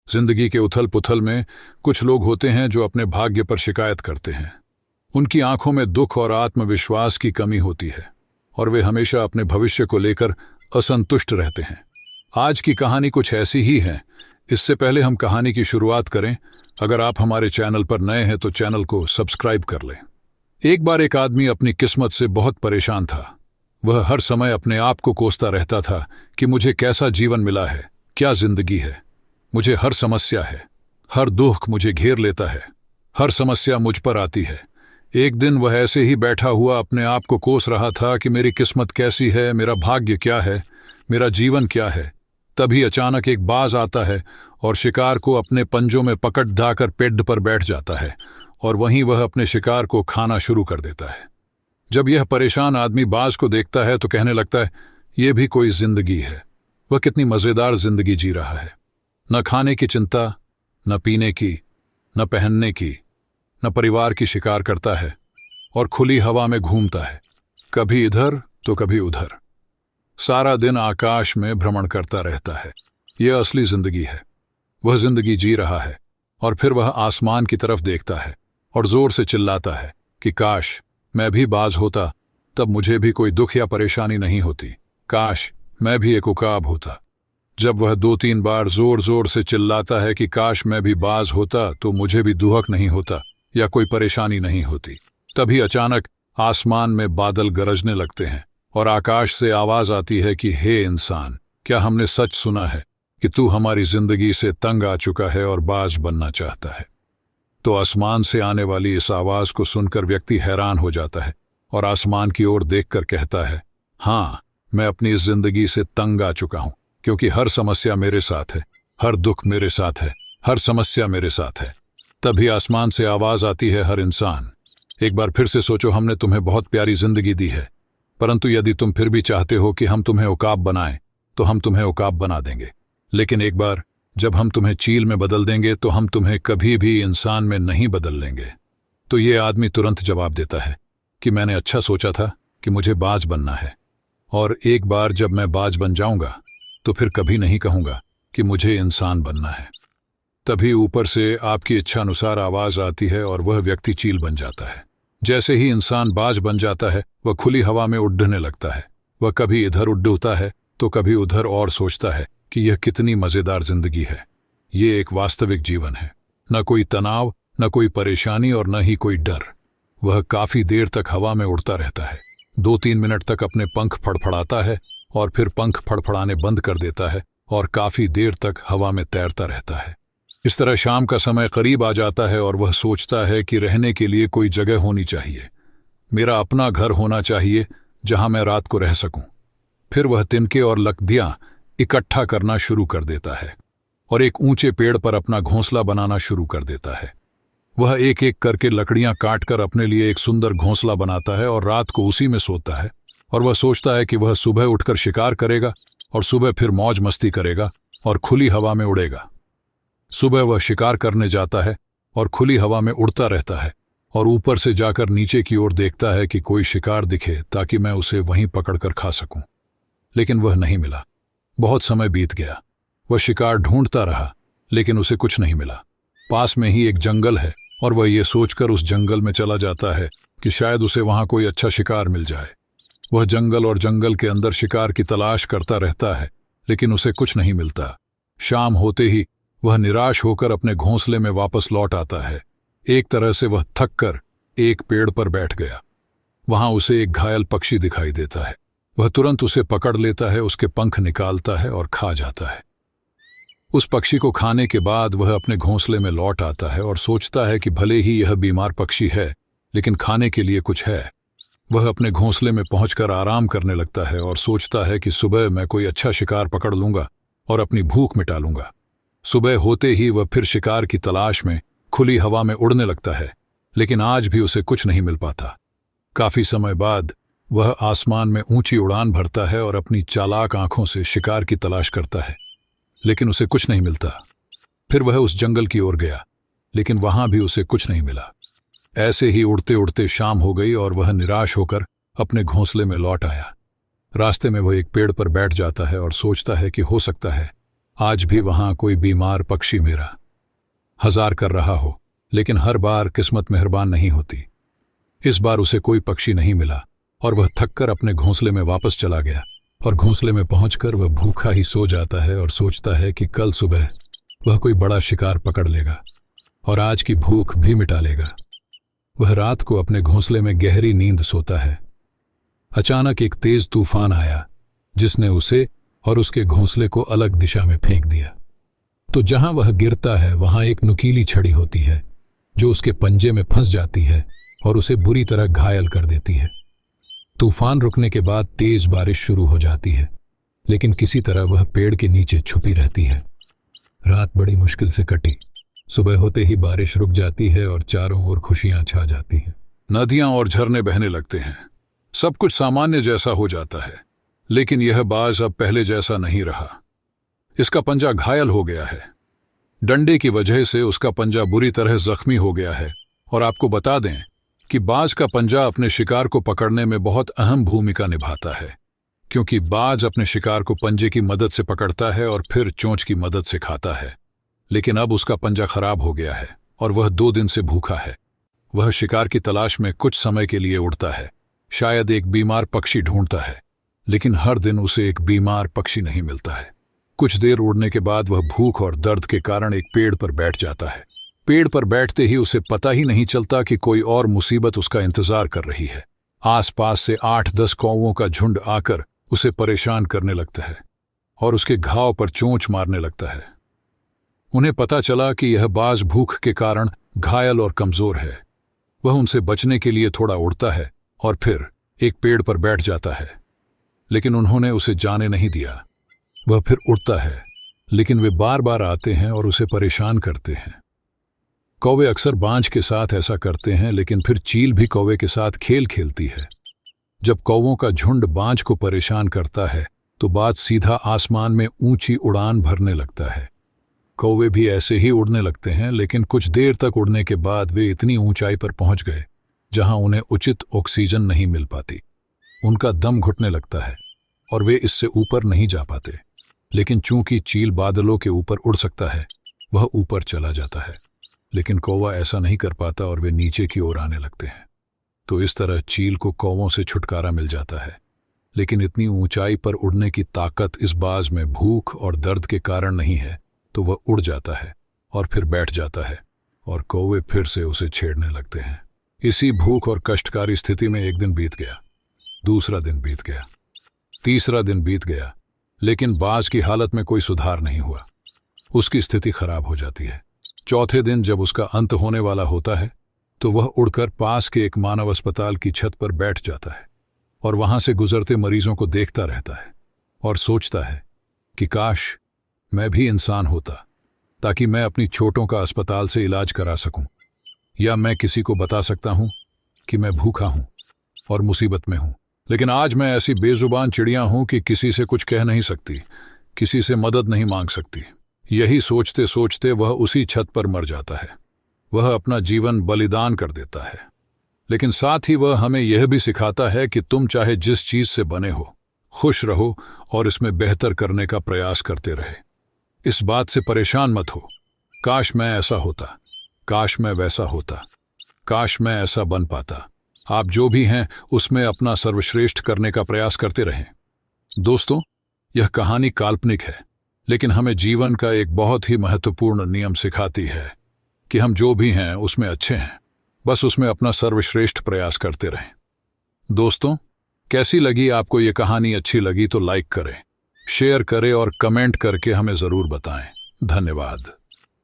जिंदगी के उथल पुथल में कुछ लोग होते हैं जो अपने भाग्य पर शिकायत करते हैं। उनकी आंखों में दुख और आत्मविश्वास की कमी होती है और वे हमेशा अपने भविष्य को लेकर असंतुष्ट रहते हैं। आज की कहानी कुछ ऐसी ही है। इससे पहले हम कहानी की शुरुआत करें, अगर आप हमारे चैनल पर नए हैं तो चैनल को सब्सक्राइब कर लें। एक बार एक आदमी अपनी किस्मत से बहुत परेशान था। वह हर समय अपने आप को कोसता रहता था कि मुझे कैसा जीवन मिला है, क्या जिंदगी है। मुझे हर समस्या है, हर दुख मुझे घेर लेता है, हर समस्या मुझ पर आती है। एक दिन वह ऐसे ही बैठा हुआ अपने आप को कोस रहा था कि मेरी किस्मत कैसी है, मेरा भाग्य क्या है, मेरा जीवन क्या है। तभी अचानक एक बाज आता है और शिकार को अपने पंजों में पकड़ धाकर पेड़ पर बैठ जाता है और वहीं वह अपने शिकार को खाना शुरू कर देता है। जब यह परेशान आदमी बाज को देखता है तो कहने लगता है, यह भी कोई जिंदगी है। वह कितनी मजेदार जिंदगी जी रहा है। न खाने की चिंता, न पीने की, न पहनने की, न परिवार की शिकार करता है और खुली हवा में घूमता है, कभी इधर तो कभी उधर। सारा दिन आकाश में भ्रमण करता रहता है। यह असली जिंदगी है। वह जिंदगी जी रहा है और फिर वह आसमान की तरफ देखता है और जोर से चिल्लाता है कि काश मैं भी बाज होता, तब मुझे भी कोई दुख या परेशानी नहीं होती। काश मैं भी एक उकाब होता। जब वह 2-3 बार जोर जोर से चिल्लाता है कि काश मैं भी बाज होता तो मुझे भी दुहक नहीं होता या कोई परेशानी नहीं होती, तभी अचानक आसमान में बादल गरजने लगते हैं और आकाश से आवाज आती है कि हे इंसान, क्या हमने सच सुना है कि तू हमारी जिंदगी से तंग आ चुका है और बाज बनना चाहता है। तो आसमान से आने वाली इस आवाज को सुनकर व्यक्ति हैरान हो जाता है और आसमान की ओर देखकर कहता है, हाँ, मैं अपनी इस जिंदगी से तंग आ चुका हूं, क्योंकि हर समस्या मेरे साथ है, हर दुख मेरे साथ है, हर समस्या मेरे साथ है। तभी आसमान से आवाज आती है, हर इंसान, एक बार फिर से सोचो, हमने तुम्हें बहुत प्यारी जिंदगी दी है, परंतु यदि तुम फिर भी चाहते हो कि हम तुम्हें उकाब बनाएं तो हम तुम्हें उकाब बना देंगे। लेकिन एक बार जब हम तुम्हें चील में बदल देंगे तो हम तुम्हें कभी भी इंसान में नहीं बदल लेंगे। तो ये आदमी तुरंत जवाब देता है कि मैंने अच्छा सोचा था कि मुझे बाज बनना है, और एक बार जब मैं बाज बन जाऊंगा तो फिर कभी नहीं कहूंगा कि मुझे इंसान बनना है। तभी ऊपर से आपकी इच्छा अनुसार आवाज आती है और वह व्यक्ति चील बन जाता है। जैसे ही इंसान बाज बन जाता है वह खुली हवा में उड़ने लगता है। वह कभी इधर उड़ता है तो कभी उधर और सोचता है कि यह कितनी मजेदार जिंदगी है। ये एक वास्तविक जीवन है, न कोई तनाव, न कोई परेशानी और न ही कोई डर। वह काफी देर तक हवा में उड़ता रहता है, 2-3 मिनट तक अपने पंख फड़फड़ाता है और फिर पंख फड़फड़ाने बंद कर देता है और काफी देर तक हवा में तैरता रहता है। इस तरह शाम का समय करीब आ जाता है और वह सोचता है कि रहने के लिए कोई जगह होनी चाहिए, मेरा अपना घर होना चाहिए जहां मैं रात को रह सकूं। फिर वह तिनके और लकड़ियां इकट्ठा करना शुरू कर देता है और एक ऊंचे पेड़ पर अपना घोंसला बनाना शुरू कर देता है। वह एक एक करके लकड़ियां काटकर अपने लिए एक सुंदर घोंसला बनाता है और रात को उसी में सोता है। और वह सोचता है कि वह सुबह उठकर शिकार करेगा और सुबह फिर मौज मस्ती करेगा और खुली हवा में उड़ेगा। सुबह वह शिकार करने जाता है और खुली हवा में उड़ता रहता है और ऊपर से जाकर नीचे की ओर देखता है कि कोई शिकार दिखे ताकि मैं उसे वहीं पकड़कर खा सकूं। लेकिन वह नहीं मिला। बहुत समय बीत गया। वह शिकार ढूंढता रहा लेकिन उसे कुछ नहीं मिला। पास में ही एक जंगल है और वह ये सोचकर उस जंगल में चला जाता है कि शायद उसे वहां कोई अच्छा शिकार मिल जाए। वह जंगल और जंगल के अंदर शिकार की तलाश करता रहता है लेकिन उसे कुछ नहीं मिलता। शाम होते ही वह निराश होकर अपने घोंसले में वापस लौट आता है। एक तरह से वह थक कर एक पेड़ पर बैठ गया। वहां उसे एक घायल पक्षी दिखाई देता है। वह तुरंत उसे पकड़ लेता है, उसके पंख निकालता है और खा जाता है। उस पक्षी को खाने के बाद वह अपने घोंसले में लौट आता है और सोचता है कि भले ही यह बीमार पक्षी है लेकिन खाने के लिए कुछ है। वह अपने घोंसले में पहुंचकर आराम करने लगता है और सोचता है कि सुबह मैं कोई अच्छा शिकार पकड़ लूंगा और अपनी भूख मिटा लूंगा। सुबह होते ही वह फिर शिकार की तलाश में खुली हवा में उड़ने लगता है लेकिन आज भी उसे कुछ नहीं मिल पाता। काफी समय बाद वह आसमान में ऊंची उड़ान भरता है और अपनी चालाक आंखों से शिकार की तलाश करता है लेकिन उसे कुछ नहीं मिलता। फिर वह उस जंगल की ओर गया लेकिन वहां भी उसे कुछ नहीं मिला। ऐसे ही उड़ते उड़ते शाम हो गई और वह निराश होकर अपने घोंसले में लौट आया। रास्ते में वह एक पेड़ पर बैठ जाता है और सोचता है कि हो सकता है आज भी वहां कोई बीमार पक्षी मेरा हजार कर रहा हो, लेकिन हर बार किस्मत मेहरबान नहीं होती। इस बार उसे कोई पक्षी नहीं मिला और वह थककर अपने घोंसले में वापस चला गया। और घोंसले में पहुंचकर वह भूखा ही सो जाता है और सोचता है कि कल सुबह वह कोई बड़ा शिकार पकड़ लेगा और आज की भूख भी मिटा लेगा। वह रात को अपने घोंसले में गहरी नींद सोता है। अचानक एक तेज तूफान आया जिसने उसे और उसके घोंसले को अलग दिशा में फेंक दिया। तो जहां वह गिरता है वहां एक नुकीली छड़ी होती है जो उसके पंजे में फंस जाती है और उसे बुरी तरह घायल कर देती है। तूफान रुकने के बाद तेज बारिश शुरू हो जाती है, लेकिन किसी तरह वह पेड़ के नीचे छुपी रहती है। रात बड़ी मुश्किल से कटी। सुबह होते ही बारिश रुक जाती है और चारों ओर खुशियां छा जाती हैं। नदियां और झरने बहने लगते हैं। सब कुछ सामान्य जैसा हो जाता है, लेकिन यह बाज अब पहले जैसा नहीं रहा। इसका पंजा घायल हो गया है। डंडे की वजह से उसका पंजा बुरी तरह जख्मी हो गया है। और आपको बता दें कि बाज का पंजा अपने शिकार को पकड़ने में बहुत अहम भूमिका निभाता है, क्योंकि बाज अपने शिकार को पंजे की मदद से पकड़ता है और फिर चोंच की मदद से खाता है। लेकिन अब उसका पंजा खराब हो गया है और वह 2 दिन से भूखा है। वह शिकार की तलाश में कुछ समय के लिए उड़ता है, शायद एक बीमार पक्षी ढूंढता है, लेकिन हर दिन उसे एक बीमार पक्षी नहीं मिलता है। कुछ देर उड़ने के बाद वह भूख और दर्द के कारण एक पेड़ पर बैठ जाता है। पेड़ पर बैठते ही उसे पता ही नहीं चलता कि कोई और मुसीबत उसका इंतजार कर रही है। आसपास से 8-10 कौवों का झुंड आकर उसे परेशान करने लगता है और उसके घाव पर चोंच मारने लगता है। उन्हें पता चला कि यह बाज भूख के कारण घायल और कमजोर है। वह उनसे बचने के लिए थोड़ा उड़ता है और फिर एक पेड़ पर बैठ जाता है, लेकिन उन्होंने उसे जाने नहीं दिया। वह फिर उड़ता है, लेकिन वे बार बार आते हैं और उसे परेशान करते हैं। कौवे अक्सर बाज के साथ ऐसा करते हैं, लेकिन फिर चील भी कौवे के साथ खेल खेलती है। जब कौवों का झुंड बाज को परेशान करता है तो बाज सीधा आसमान में ऊंची उड़ान भरने लगता है। कौवे भी ऐसे ही उड़ने लगते हैं, लेकिन कुछ देर तक उड़ने के बाद वे इतनी ऊंचाई पर पहुंच गए जहां उन्हें उचित ऑक्सीजन नहीं मिल पाती। उनका दम घुटने लगता है और वे इससे ऊपर नहीं जा पाते। लेकिन चूंकि चील बादलों के ऊपर उड़ सकता है, वह ऊपर चला जाता है, लेकिन कौवा ऐसा नहीं कर पाता और वे नीचे की ओर आने लगते हैं। तो इस तरह चील को कौवों से छुटकारा मिल जाता है। लेकिन इतनी ऊंचाई पर उड़ने की ताकत इस बाज में भूख और दर्द के कारण नहीं है, तो वह उड़ जाता है और फिर बैठ जाता है और कौवे फिर से उसे छेड़ने लगते हैं। इसी भूख और कष्टकारी स्थिति में एक दिन बीत गया, दूसरा दिन बीत गया, तीसरा दिन बीत गया, लेकिन बाज की हालत में कोई सुधार नहीं हुआ। उसकी स्थिति खराब हो जाती है। चौथे दिन जब उसका अंत होने वाला होता है तो वह उड़कर पास के एक मानव अस्पताल की छत पर बैठ जाता है और वहां से गुजरते मरीजों को देखता रहता है और सोचता है कि काश मैं भी इंसान होता, ताकि मैं अपनी चोटों का अस्पताल से इलाज करा सकूं, या मैं किसी को बता सकता हूं कि मैं भूखा हूं और मुसीबत में हूं। लेकिन आज मैं ऐसी बेजुबान चिड़िया हूं कि किसी से कुछ कह नहीं सकती, किसी से मदद नहीं मांग सकती। यही सोचते सोचते वह उसी छत पर मर जाता है। वह अपना जीवन बलिदान कर देता है। लेकिन साथ ही वह हमें यह भी सिखाता है कि तुम चाहे जिस चीज से बने हो, खुश रहो और इसमें बेहतर करने का प्रयास करते रहे। इस बात से परेशान मत हो, काश मैं ऐसा होता, काश मैं वैसा होता, काश मैं ऐसा बन पाता। आप जो भी हैं उसमें अपना सर्वश्रेष्ठ करने का प्रयास करते रहें। दोस्तों, यह कहानी काल्पनिक है, लेकिन हमें जीवन का एक बहुत ही महत्वपूर्ण नियम सिखाती है कि हम जो भी हैं उसमें अच्छे हैं, बस उसमें अपना सर्वश्रेष्ठ प्रयास करते रहें। दोस्तों, कैसी लगी आपको ये कहानी? अच्छी लगी तो लाइक करें, शेयर करें और कमेंट करके हमें ज़रूर बताएं। धन्यवाद।